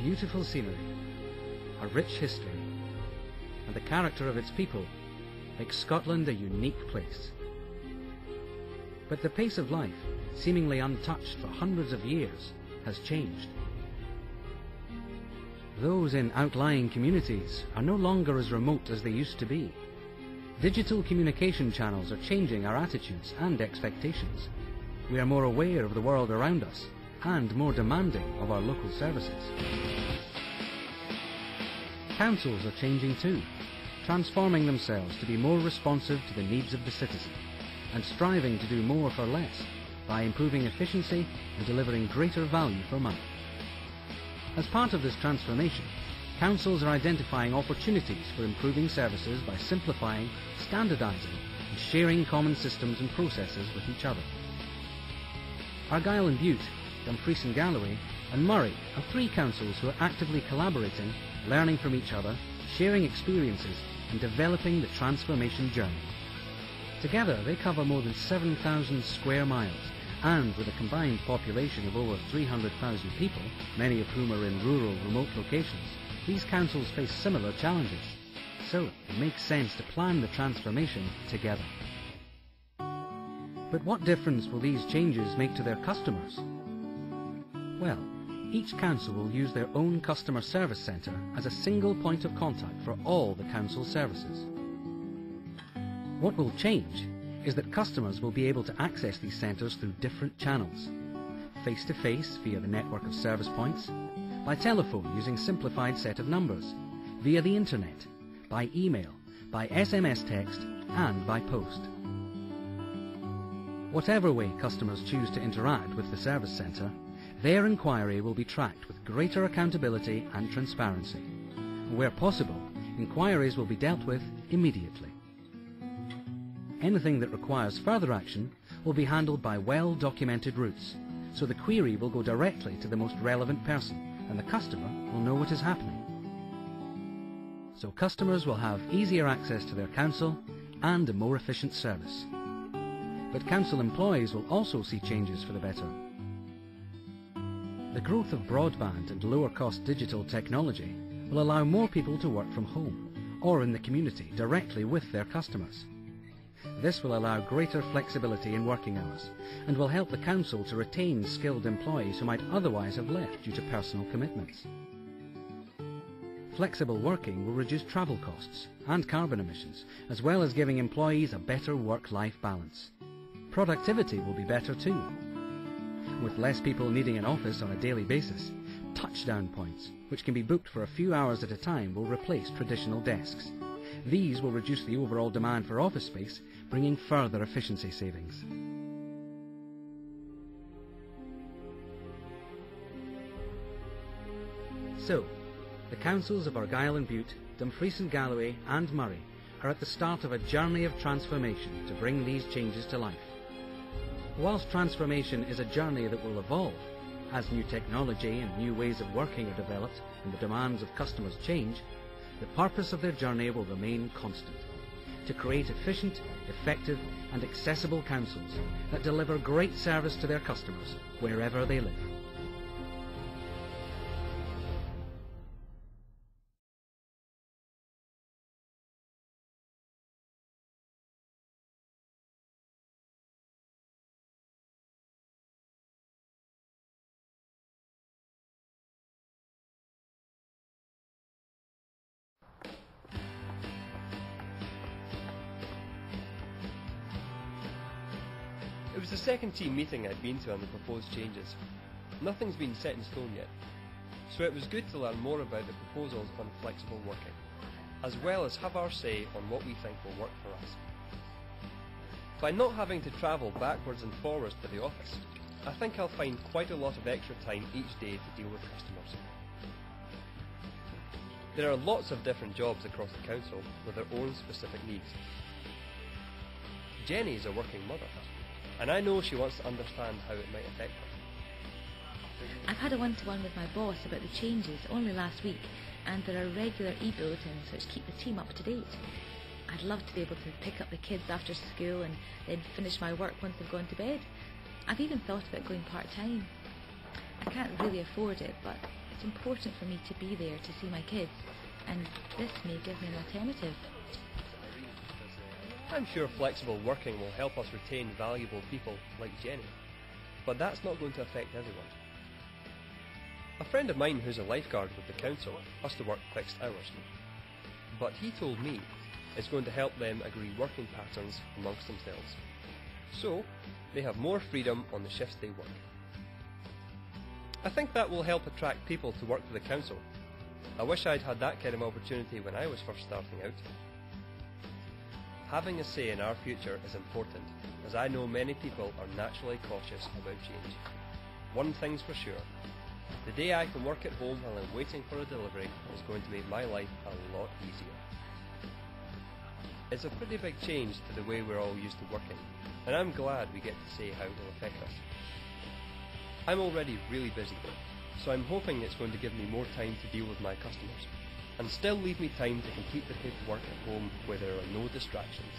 beautiful scenery, a rich history, and the character of its people makes Scotland a unique place. But the pace of life, seemingly untouched for hundreds of years, has changed. Those in outlying communities are no longer as remote as they used to be. Digital communication channels are changing our attitudes and expectations. We are more aware of the world around us and more demanding of our local services. Councils are changing too, transforming themselves to be more responsive to the needs of the citizen and striving to do more for less by improving efficiency and delivering greater value for money. As part of this transformation, councils are identifying opportunities for improving services by simplifying, standardising and sharing common systems and processes with each other. Argyll and Bute, Dumfries and Galloway and Moray are three councils who are actively collaborating, learning from each other, sharing experiences and developing the transformation journey. Together they cover more than 7,000 square miles, and with a combined population of over 300,000 people, many of whom are in rural, remote locations, these councils face similar challenges. So it makes sense to plan the transformation together. But what difference will these changes make to their customers? Well, each council will use their own customer service centre as a single point of contact for all the council services. What will change is that customers will be able to access these centres through different channels. Face-to-face via the network of service points, by telephone using simplified set of numbers, via the internet, by email, by SMS text and by post. Whatever way customers choose to interact with the service centre, their inquiry will be tracked with greater accountability and transparency. Where possible, inquiries will be dealt with immediately. Anything that requires further action will be handled by well-documented routes, so the query will go directly to the most relevant person and the customer will know what is happening. So customers will have easier access to their council and a more efficient service. But council employees will also see changes for the better. The growth of broadband and lower-cost digital technology will allow more people to work from home or in the community directly with their customers. This will allow greater flexibility in working hours and will help the council to retain skilled employees who might otherwise have left due to personal commitments. Flexible working will reduce travel costs and carbon emissions, as well as giving employees a better work-life balance. Productivity will be better too. With less people needing an office on a daily basis, touchdown points, which can be booked for a few hours at a time, will replace traditional desks. These will reduce the overall demand for office space, bringing further efficiency savings. So, the councils of Argyll and Bute, Dumfries and Galloway and Moray are at the start of a journey of transformation to bring these changes to life. Whilst transformation is a journey that will evolve, as new technology and new ways of working are developed and the demands of customers change, the purpose of their journey will remain constant: to create efficient, effective and accessible councils that deliver great service to their customers wherever they live. It was the second team meeting I'd been to on the proposed changes. Nothing's been set in stone yet, so it was good to learn more about the proposals on flexible working, as well as have our say on what we think will work for us. By not having to travel backwards and forwards to the office, I think I'll find quite a lot of extra time each day to deal with customers. There are lots of different jobs across the council with their own specific needs. Jenny is a working mother, and I know she wants to understand how it might affect her. I've had a one-to-one with my boss about the changes only last week, and there are regular e-bulletins which keep the team up to date. I'd love to be able to pick up the kids after school and then finish my work once they've gone to bed. I've even thought about going part-time. I can't really afford it, but it's important for me to be there to see my kids, and this may give me an alternative. I'm sure flexible working will help us retain valuable people like Jenny, but that's not going to affect everyone. A friend of mine who's a lifeguard with the council has to work fixed hours, but he told me it's going to help them agree working patterns amongst themselves, so they have more freedom on the shifts they work. I think that will help attract people to work for the council. I wish I'd had that kind of opportunity when I was first starting out. Having a say in our future is important, as I know many people are naturally cautious about change. One thing's for sure, the day I can work at home while I'm waiting for a delivery is going to make my life a lot easier. It's a pretty big change to the way we're all used to working, and I'm glad we get to say how it'll affect us. I'm already really busy, so I'm hoping it's going to give me more time to deal with my customers, and still leave me time to complete the paperwork at home where there are no distractions.